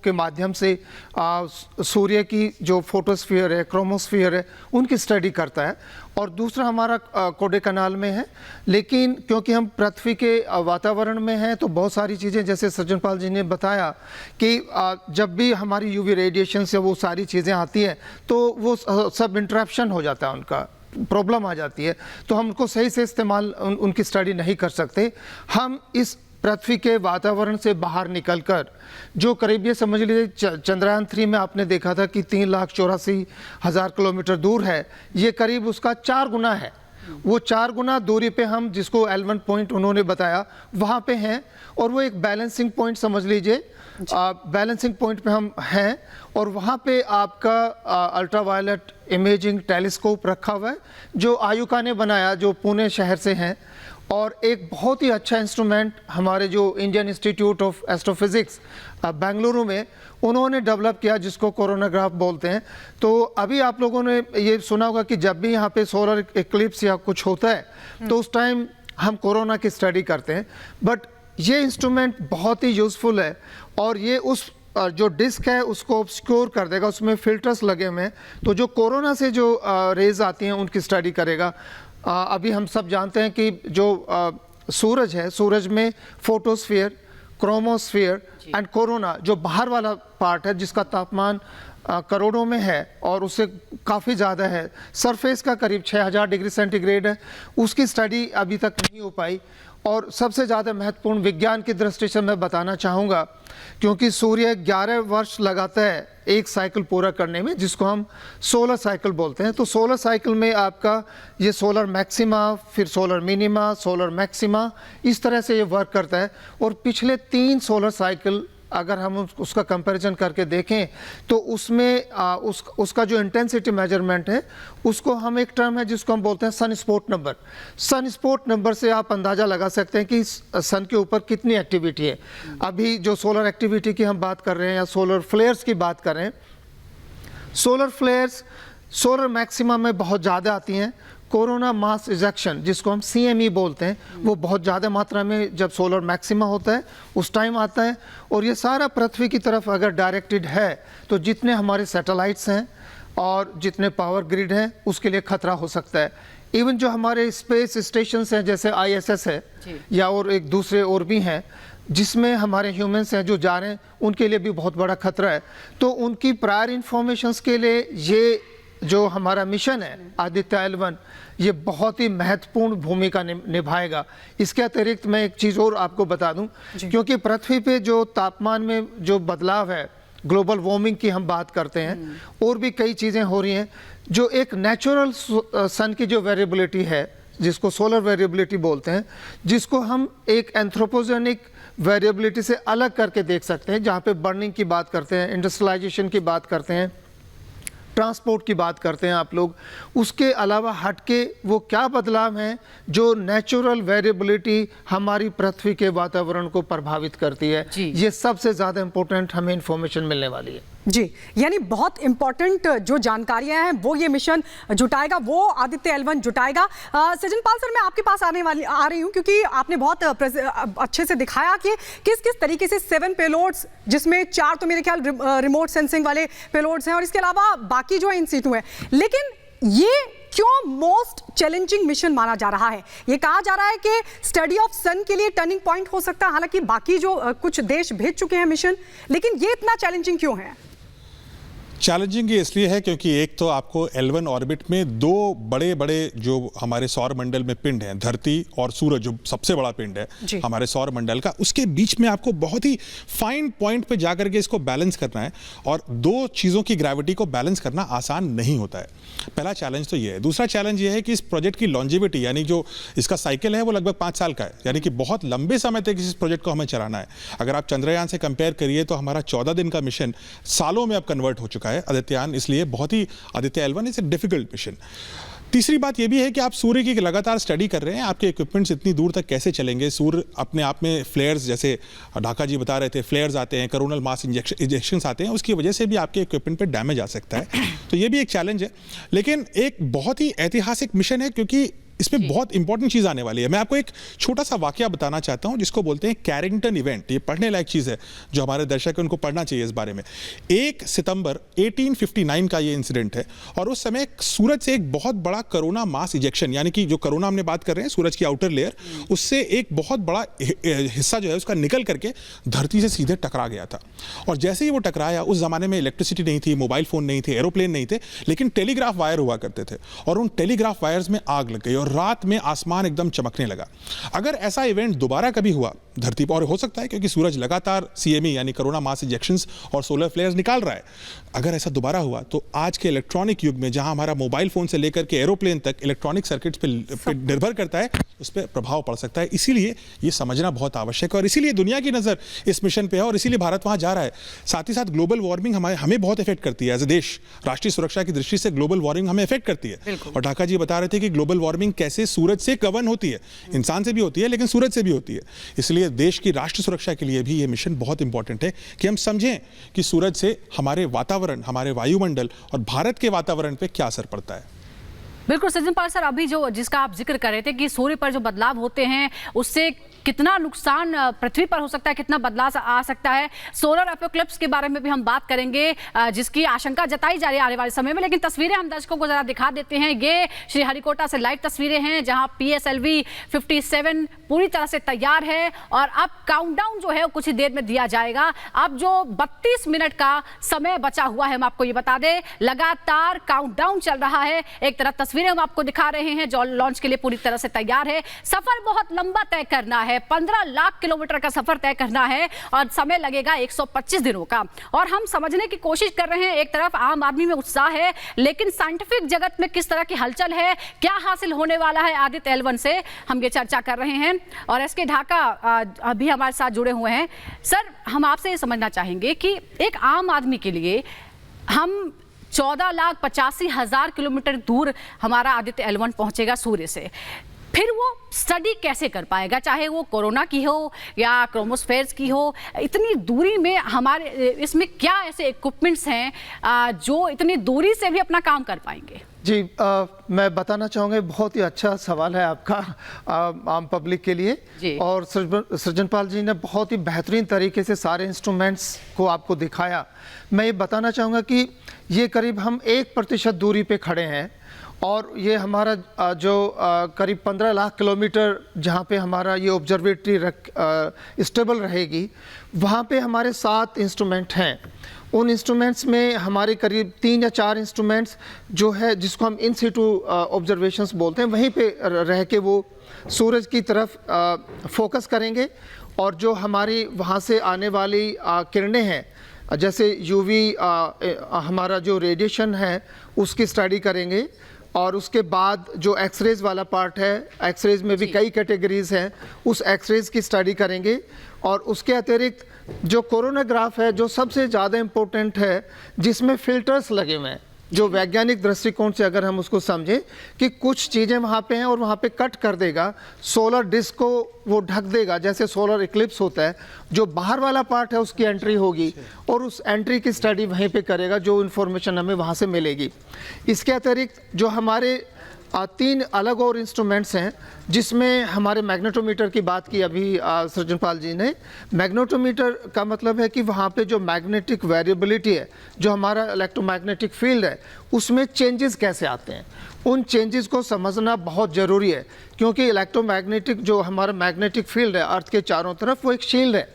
के माध्यम से सूर्य की जो फोटोस्फीयर है, क्रोमोस्फीयर है, उनकी स्टडी करता है। और दूसरा हमारा कोडेकनाल में है, लेकिन क्योंकि हम पृथ्वी के वातावरण में हैं तो बहुत सारी चीज़ें, जैसे सज्जनपाल जी ने बताया कि जब भी हमारी यूवी रेडिएशन से वो सारी चीज़ें आती हैं तो वो सब इंटरप्शन हो जाता है, उनका प्रॉब्लम आ जाती है, तो हम उनको सही से इस्तेमाल उनकी स्टडी नहीं कर सकते। हम इस पृथ्वी के वातावरण से बाहर निकलकर जो करीब, ये समझ लीजिए चंद्रयान 3 में आपने देखा था कि 3,84,000 किलोमीटर दूर है, ये करीब उसका 4 गुना है। वो 4 गुना दूरी पे हम, जिसको L1 पॉइंट उन्होंने बताया, वहाँ पे हैं। और वो एक बैलेंसिंग पॉइंट समझ लीजिए, बैलेंसिंग पॉइंट पे हम हैं। और वहाँ पे आपका अल्ट्रावायलेट इमेजिंग टेलीस्कोप रखा हुआ है जो आयुका ने बनाया, जो पुणे शहर से हैं। और एक बहुत ही अच्छा इंस्ट्रूमेंट हमारे जो Indian institute of astrophysics Bengaluru में उन्होंने डेवलप किया, जिसको कोरोनाग्राफ बोलते हैं। तो अभी आप लोगों ने ये सुना होगा कि जब भी यहाँ पे सोलर इक्लिप्स या कुछ होता है तो उस टाइम हम कोरोना की स्टडी करते हैं। बट ये इंस्ट्रूमेंट बहुत ही यूज़फुल है और ये उस जो डिस्क है उसको ऑब्स्क्योर कर देगा, उसमें फिल्टर्स लगे हुए हैं, तो जो कोरोना से जो रेज आती हैं उनकी स्टडी करेगा। अभी हम सब जानते हैं कि जो सूरज है, सूरज में फोटोस्फीयर, क्रोमोस्फीयर एंड कोरोना, जो बाहर वाला पार्ट है जिसका तापमान करोड़ों में है और उससे काफ़ी ज़्यादा है, सरफेस का करीब 6,000 डिग्री सेंटीग्रेड है, उसकी स्टडी अभी तक नहीं हो पाई। और सबसे ज़्यादा महत्वपूर्ण विज्ञान की दृष्टि से मैं बताना चाहूँगा, क्योंकि सूर्य 11 वर्ष लगाता है एक साइकिल पूरा करने में, जिसको हम सोलर साइकिल बोलते हैं। तो सोलर साइकिल में आपका ये सोलर मैक्सिमा, फिर सोलर मिनिमा, सोलर मैक्सिमा, इस तरह से ये वर्क करता है। और पिछले 3 सोलर साइकिल अगर हम उसका कंपैरिजन करके देखें तो उसमें उसका जो इंटेंसिटी मेजरमेंट है, उसको हम, एक टर्म है जिसको हम बोलते हैं sun spot number. Sun spot number से आप अंदाज़ा लगा सकते हैं कि सन के ऊपर कितनी एक्टिविटी है। अभी जो सोलर एक्टिविटी की हम बात कर रहे हैं या सोलर फ्लेयर्स की बात कर रहे हैं, सोलर फ्लेयर्स सोलर मैक्सिमा में बहुत ज़्यादा आती हैं। कोरोना मास इजेक्शन, जिसको हम CME बोलते हैं, वो बहुत ज़्यादा मात्रा में जब सोलर मैक्सिमा होता है उस टाइम आता है। और ये सारा पृथ्वी की तरफ अगर डायरेक्टेड है तो जितने हमारे सैटेलाइट्स हैं और जितने पावर ग्रिड हैं उसके लिए खतरा हो सकता है। इवन जो हमारे स्पेस स्टेशन हैं जैसे ISS है या और एक दूसरे और भी हैं जिसमें हमारे ह्यूमंस हैं जो जा रहे हैं, उनके लिए भी बहुत बड़ा खतरा है। तो उनकी प्रायर इंफॉर्मेशंस के लिए ये जो हमारा मिशन है आदित्य L1, ये बहुत ही महत्वपूर्ण भूमिका निभाएगा। इसके अतिरिक्त मैं एक चीज़ और आपको बता दूं, क्योंकि पृथ्वी पे जो तापमान में जो बदलाव है, ग्लोबल वार्मिंग की हम बात करते हैं, और भी कई चीज़ें हो रही हैं, जो एक नेचुरल सन की जो वेरिएबिलिटी है, जिसको सोलर वेरिएबिलिटी बोलते हैं, जिसको हम एक एंथ्रोपोजेनिक वेरिएबिलिटी से अलग करके देख सकते हैं, जहाँ पे बर्निंग की बात करते हैं, इंडस्ट्रियलाइजेशन की बात करते हैं, ट्रांसपोर्ट की बात करते हैं आप लोग। उसके अलावा हटके वो क्या बदलाव हैं जो नेचुरल वेरिएबिलिटी हमारी पृथ्वी के वातावरण को प्रभावित करती है, ये सबसे ज़्यादा इंपॉर्टेंट हमें इंफॉर्मेशन मिलने वाली है। जी, यानी बहुत इंपॉर्टेंट जो जानकारियां हैं वो ये मिशन जुटाएगा, वो आदित्य L1 जुटाएगा। सज्जनपाल सर, मैं आपके पास आ रही हूं क्योंकि आपने बहुत अच्छे से दिखाया कि किस किस तरीके से 7 पेलोड्स, जिसमें 4 तो मेरे ख्याल रिमोट सेंसिंग वाले पेलोड्स हैं और इसके अलावा बाकी जो इन सीटू हैं, लेकिन ये क्यों मोस्ट चैलेंजिंग मिशन माना जा रहा है? ये कहा जा रहा है कि स्टडी ऑफ सन के लिए टर्निंग पॉइंट हो सकता है, हालांकि बाकी जो कुछ देश भेज चुके हैं मिशन, लेकिन ये इतना चैलेंजिंग क्यों है? चैलेंजिंग ये इसलिए है क्योंकि एक तो आपको L1 ऑर्बिट में 2 बड़े बड़े जो हमारे सौर मंडल में पिंड हैं, धरती और सूरज, जो सबसे बड़ा पिंड है हमारे सौर मंडल का, उसके बीच में आपको बहुत ही फाइन पॉइंट पे जाकर के इसको बैलेंस करना है। और 2 चीज़ों की ग्रेविटी को बैलेंस करना आसान नहीं होता है। पहला चैलेंज तो ये है। दूसरा चैलेंज ये है कि इस प्रोजेक्ट की लॉन्जिविटी, यानी जो इसका साइकिल है वो लगभग 5 साल का है, यानी कि बहुत लंबे समय तक इस प्रोजेक्ट को हमें चलाना है। अगर आप चंद्रयान से कंपेयर करिए तो हमारा 14 दिन का मिशन सालों में अब कन्वर्ट हो चुका है आदित्ययान, इसलिए बहुत ही Aditya L1 is a difficult mission. तीसरी बात यह भी है कि आप सूर्य की लगातार स्टडी कर रहे हैं, आपके इक्विपमेंट्स इतनी दूर तक कैसे चलेंगे? सूर्य अपने आप में फ्लेयर्स, जैसे ढाका जी बता रहे थे, फ्लेयर्स आते हैं, कोरोनल मास इंजेक्शंस आते हैं, उसकी वजह से भी आपके इक्विपमेंट पे डैमेज आ सकता है। तो ये भी एक चैलेंज है, लेकिन एक बहुत ही ऐतिहासिक मिशन है क्योंकि इसमें बहुत इंपॉर्टेंट चीज़ आने वाली है। मैं आपको एक छोटा सा वाकया बताना चाहता हूँ जिसको बोलते हैं कैरिंगटन इवेंट। ये पढ़ने लायक चीज़ है, जो हमारे दर्शक हैं उनको पढ़ना चाहिए इस बारे में। 1 सितंबर 1859 का ये इंसिडेंट है और उस समय सूरज से एक बहुत बड़ा कोरोना मास इजेक्शन, यानी कि जो कोरोना हमने बात कर रहे हैं सूरज की आउटर लेयर, उससे एक बहुत बड़ा हिस्सा जो है उसका निकल करके धरती से सीधे टकरा गया था। और जैसे ही वो टकराया, उस जमाने में इलेक्ट्रिसिटी नहीं थी, मोबाइल फोन नहीं थे, एरोप्लेन नहीं थे, लेकिन टेलीग्राफ वायर हुआ करते थे और उन टेलीग्राफ वायर्स में आग लग गई और रात में आसमान एकदम चमकने लगा। अगर ऐसा इवेंट दोबारा कभी हुआ धरती पर, और हो सकता है क्योंकि सूरज लगातार CME यानी कोरोना मास इजेक्शंस और सोलर फ्लेयर्स निकाल रहा है, अगर ऐसा दोबारा हुआ तो आज के इलेक्ट्रॉनिक युग में जहां हमारा मोबाइल फोन से लेकर के एरोप्लेन तक इलेक्ट्रॉनिक सर्किट्स पे निर्भर करता है, उस पर प्रभाव पड़ सकता है। इसीलिए ये समझना बहुत आवश्यक है और इसीलिए दुनिया की नजर इस मिशन पे है और इसीलिए भारत वहां जा रहा है। साथ ही साथ ग्लोबल वार्मिंग हमें बहुत इफेक्ट करती है एज ए देश। राष्ट्रीय सुरक्षा की दृष्टि से ग्लोबल वार्मिंग हमें इफेक्ट करती है। और ढाका जी बता रहे थे कि ग्लोबल वार्मिंग कैसे सूरज से गवर्न होती है, इंसान से भी होती है लेकिन सूरज से भी होती है। इसलिए देश की राष्ट्र सुरक्षा के लिए भी ये मिशन बहुत इंपॉर्टेंट है कि हम समझें कि सूरज से हमारे वातावरण, हमारे वायुमंडल और भारत के वातावरण पे क्या असर पड़ता है। बिल्कुल सज्जन पाल सर, अभी जो जिसका आप जिक्र कर रहे थे कि सूर्य पर जो बदलाव होते हैं उससे कितना नुकसान पृथ्वी पर हो सकता है, कितना बदलाव आ सकता है, सोलर एपोक्लिप्स के बारे में भी हम बात करेंगे जिसकी आशंका जताई जा रही है आने वाले समय में। लेकिन तस्वीरें हम दर्शकों को जरा दिखा देते हैं। ये श्रीहरिकोटा से लाइव तस्वीरें हैं जहां PSLV 57 पूरी तरह से तैयार है और अब काउंटडाउन जो है कुछ ही देर में दिया जाएगा। अब जो 32 मिनट का समय बचा हुआ है, हम आपको ये बता दें, लगातार काउंटडाउन चल रहा है। एक तरफ तस्वीरें हम आपको दिखा रहे हैं जो लॉन्च के लिए पूरी तरह से तैयार है। सफर बहुत लंबा तय करना है, 15 लाख किलोमीटर का सफर तय करना है और समय लगेगा 125 दिनों का। और हम समझने की कोशिश कर रहे हैं, एक तरफ आम आदमी में उत्साह है लेकिन साइंटिफिक जगत में किस तरह की हलचल है, क्या हासिल होने वाला है आदित्य L1 से, हम ये चर्चा कर रहे हैं। और SK ढाका अभी हमारे साथ जुड़े हुए हैं। सर, हम आपसे ये समझना चाहेंगे कि एक आम आदमी के लिए हम 14,85,000 किलोमीटर दूर हमारा आदित्य L1 पहुंचेगा सूर्य से, फिर वो स्टडी कैसे कर पाएगा, चाहे वो कोरोना की हो या क्रोमोस्फेयर्स की हो। इतनी दूरी में हमारे इसमें क्या ऐसे इक्विपमेंट्स हैं जो इतनी दूरी से भी अपना काम कर पाएंगे? जी, मैं बताना चाहूँगा, बहुत ही अच्छा सवाल है आपका आम पब्लिक के लिए। और सृजनपाल जी ने बहुत ही बेहतरीन तरीके से सारे इंस्ट्रूमेंट्स को आपको दिखाया। मैं ये बताना चाहूँगा कि ये करीब हम 1% दूरी पे खड़े हैं और ये हमारा जो करीब 15 लाख किलोमीटर जहाँ पे हमारा ये ऑब्जर्वेटरी स्टेबल रहेगी, वहाँ पे हमारे 7 इंस्ट्रूमेंट हैं। उन इंस्ट्रूमेंट्स में हमारे करीब 3 या 4 इंस्ट्रूमेंट्स जो है जिसको हम इन सिटू ऑब्जर्वेशंस बोलते हैं, वहीं पे रह के वो सूरज की तरफ फोकस करेंगे और जो हमारी वहाँ से आने वाली किरणें हैं, जैसे UV हमारा जो रेडिएशन है उसकी स्टडी करेंगे। और उसके बाद जो एक्सरेज वाला पार्ट है, एक्सरेज में भी कई कैटेगरीज हैं, उस एक्सरेज की स्टडी करेंगे। और उसके अतिरिक्त जो कोरोनाग्राफ है, जो सबसे ज़्यादा इम्पोर्टेंट है, जिसमें फिल्टर्स लगे हुए हैं, जो वैज्ञानिक दृष्टिकोण से अगर हम उसको समझें कि कुछ चीज़ें वहाँ पे हैं और वहाँ पे कट कर देगा, सोलर डिस्क को वो ढक देगा, जैसे सोलर इक्लिप्स होता है, जो बाहर वाला पार्ट है उसकी एंट्री होगी और उस एंट्री की स्टडी वहीं पे करेगा, जो इन्फॉर्मेशन हमें वहाँ से मिलेगी। इसके अतिरिक्त जो हमारे 3 अलग और इंस्ट्रूमेंट्स हैं, जिसमें हमारे मैग्नेटोमीटर की बात की अभी सृजनपाल जी ने। मैग्नेटोमीटर का मतलब है कि वहाँ पे जो मैग्नेटिक वेरिएबिलिटी है, जो हमारा इलेक्ट्रोमैग्नेटिक फील्ड है, उसमें चेंजेस कैसे आते हैं, उन चेंजेस को समझना बहुत ज़रूरी है। क्योंकि इलेक्ट्रोमैग्नेटिक जो हमारा मैग्नेटिक फील्ड है अर्थ के चारों तरफ, वो एक शील्ड है।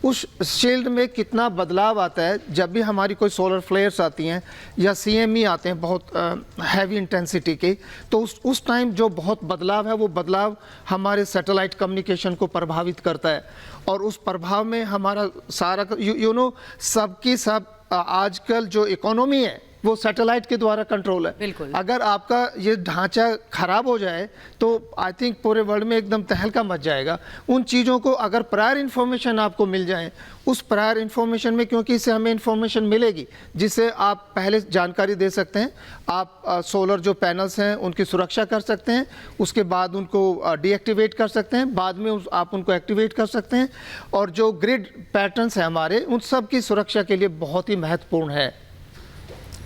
उस शील्ड में कितना बदलाव आता है जब भी हमारी कोई सोलर फ्लेयर्स आती हैं या CME आते हैं बहुत हैवी इंटेंसिटी के, तो उस टाइम जो बहुत बदलाव है, वो बदलाव हमारे सैटेलाइट कम्युनिकेशन को प्रभावित करता है। और उस प्रभाव में हमारा सारा यू नो सबकी सब आजकल जो इकोनॉमी है वो सैटेलाइट के द्वारा कंट्रोल है। बिल्कुल। अगर आपका ये ढांचा खराब हो जाए तो आई थिंक पूरे वर्ल्ड में एकदम तहलका मच जाएगा। उन चीज़ों को अगर प्रायर इन्फॉर्मेशन आपको मिल जाए, उस प्रायर इन्फॉर्मेशन में, क्योंकि इससे हमें इन्फॉर्मेशन मिलेगी जिससे आप पहले जानकारी दे सकते हैं, आप सोलर जो पैनल्स हैं उनकी सुरक्षा कर सकते हैं, उसके बाद उनको डीएक्टिवेट कर सकते हैं, बाद में आप उनको एक्टिवेट कर सकते हैं। और जो ग्रिड पैटर्न्स हैं हमारे, उन सब की सुरक्षा के लिए बहुत ही महत्वपूर्ण है।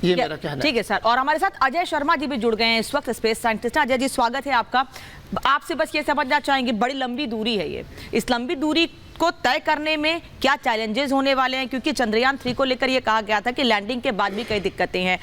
ये मेरा कहना है। ठीक है सर, और हमारे साथ अजय शर्मा जी भी जुड़ गए हैं इस वक्त, स्पेस साइंटिस्ट। अजय जी स्वागत है आपका। आपसे बस ये समझना चाहेंगे, बड़ी लंबी दूरी है ये, इस लंबी दूरी को तय करने में क्या चैलेंजेस होने वाले हैं, क्योंकि चंद्रयान 3 को लेकर ये कहा गया था कि लैंडिंग के बाद भी कई दिक्कतें हैं।